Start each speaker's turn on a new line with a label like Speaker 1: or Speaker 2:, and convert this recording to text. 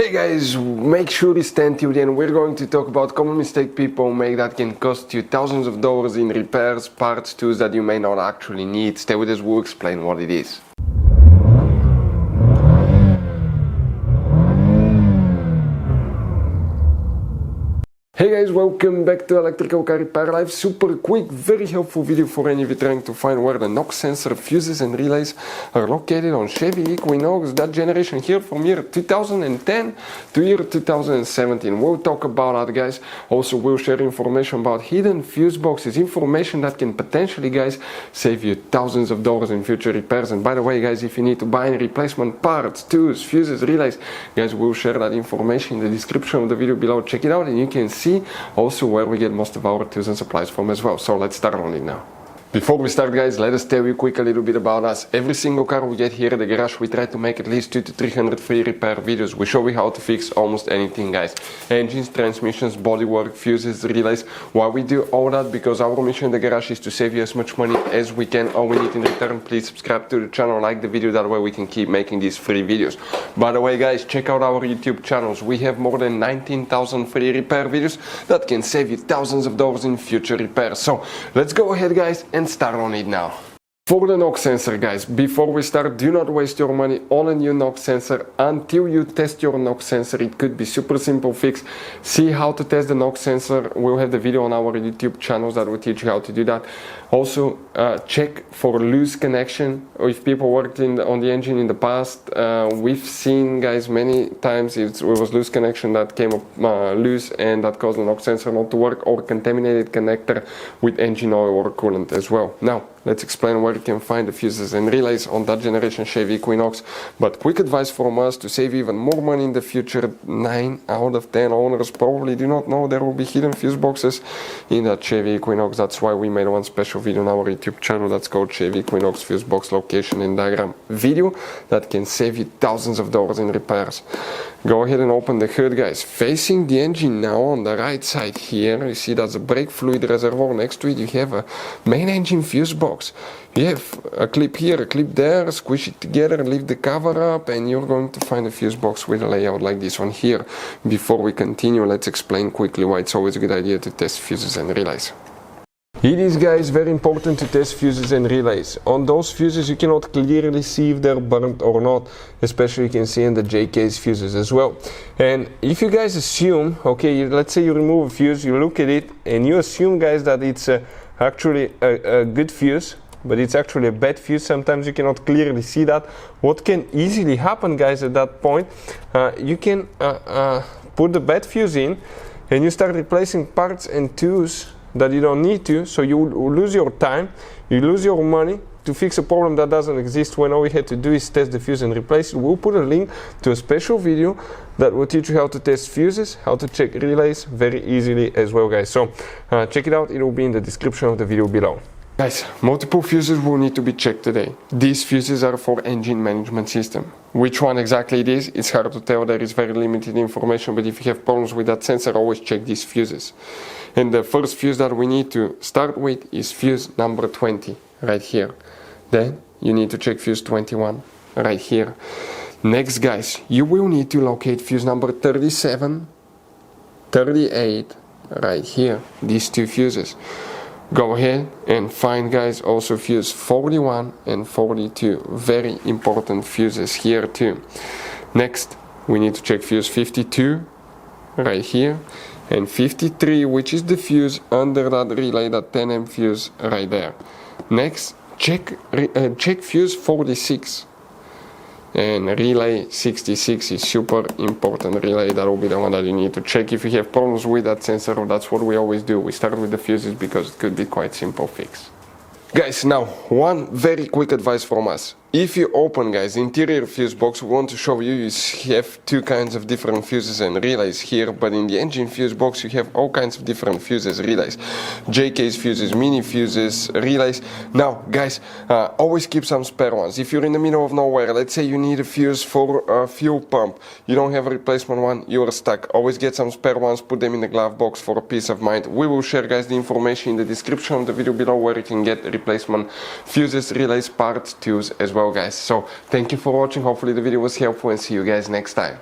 Speaker 1: Hey guys, make sure you stay tuned and we're going to talk about common mistake people make that can cost you thousands of dollars in repairs, parts, tools that you may not actually need. Stay with us, we'll explain what it is. Hey guys, welcome back to Electrical Car Repair Live. Super quick, very helpful video for any of you trying to find where the knock sensor, fuses and relays are located on Chevy Equinox, that generation here from year 2010 to year 2017. We'll talk about that, guys. Also, we'll share information about hidden fuse boxes, information that can potentially, guys, save you thousands of dollars in future repairs. And by the way, guys, if you need to buy any replacement parts, tools, fuses, relays, guys, we'll share that information in the description of the video below. Check it out and you can see also where we get most of our tools and supplies from as well. So let's start on it now. Before we start, guys, let us tell you quick a little bit about us. Every single car we get here at the garage, we try to make at least 200 to 300 free repair videos. We show you how to fix almost anything, guys. Engines, transmissions, bodywork, fuses, relays. Why we do all that? Because our mission in the garage is to save you as much money as we can. All we need in return, please subscribe to the channel, like the video, that way we can keep making these free videos. By the way, guys, check out our YouTube channels. We have more than 19,000 free repair videos that can save you thousands of dollars in future repairs. So let's go ahead, guys, and start on it now. For the knock sensor, guys, before we start, do not waste your money on a new knock sensor until you test your knock sensor. It could be super simple fix. See how to test the knock sensor. We'll have the video on our YouTube channels that will teach you how to do that. Also, check for loose connection. If people worked on the engine in the past, we've seen, guys, many times it was loose connection that came up loose and that caused the knock sensor not to work, or contaminated connector with engine oil or coolant as well. Now, let's explain where you can find the fuses and relays on that generation Chevy Equinox. But quick advice from us to save even more money in the future. 9 out of 10 owners probably do not know there will be hidden fuse boxes in that Chevy Equinox. That's why we made one special video on our YouTube channel that's called Chevy Equinox Fuse Box Location and Diagram video that can save you thousands of dollars in repairs. Go ahead and open the hood, guys. Facing the engine now on the right side here, you see that's a brake fluid reservoir. Next to it you have a main engine fuse box. You have a clip here, a clip there, squish it together, lift the cover up, and you're going to find a fuse box with a layout like this one here. Before we continue, let's explain quickly why it's always a good idea to test fuses and relays. It is, guys, very important to test fuses and relays. On those fuses you cannot clearly see if they're burnt or not, especially you can see in the JK's fuses as well. And if you guys assume, okay, let's say you remove a fuse, you look at it and you assume, guys, that it's actually a good fuse, but it's actually a bad fuse. Sometimes you cannot clearly see that. What can easily happen, guys, at that point, you can put the bad fuse in and you start replacing parts and tools that you don't need to, so you lose your time, you lose your money to fix a problem that doesn't exist, when all we had to do is test the fuse and replace it. We'll put a link to a special video that will teach you how to test fuses, how to check relays very easily as well, guys. So check it out, it will be in the description of the video below. Guys, multiple fuses will need to be checked today. These fuses are for engine management system. Which one exactly it is, it's hard to tell, there is very limited information, but if you have problems with that sensor, always check these fuses. And the first fuse that we need to start with is fuse number 20, right here. Then you need to check fuse 21, right here. Next, guys, you will need to locate fuse number 37, 38, right here, these two fuses. Go ahead and find, guys, also fuse 41 and 42, very important fuses here too. Next, we need to check fuse 52, right here, and 53, which is the fuse under that relay, that 10 amp fuse right there. Next, check fuse 46. And relay 66 is super important relay. That will be the one that you need to check if you have problems with that sensor. That's what we always do. We start with the fuses because it could be quite simple fix. Guys, now one very quick advice from us. If you open, guys, interior fuse box, we want to show you have two kinds of different fuses and relays here, but in the engine fuse box you have all kinds of different fuses, relays, JK's fuses, mini fuses, relays. Now, guys, always keep some spare ones. If you're in the middle of nowhere, let's say you need a fuse for a fuel pump, you don't have a replacement one, you are stuck. Always get some spare ones, put them in the glove box for a peace of mind. We will share, guys, the information in the description of the video below where you can get replacement fuses, relays, parts, tools as well, guys. So thank you for watching. Hopefully the video was helpful and see you guys next time.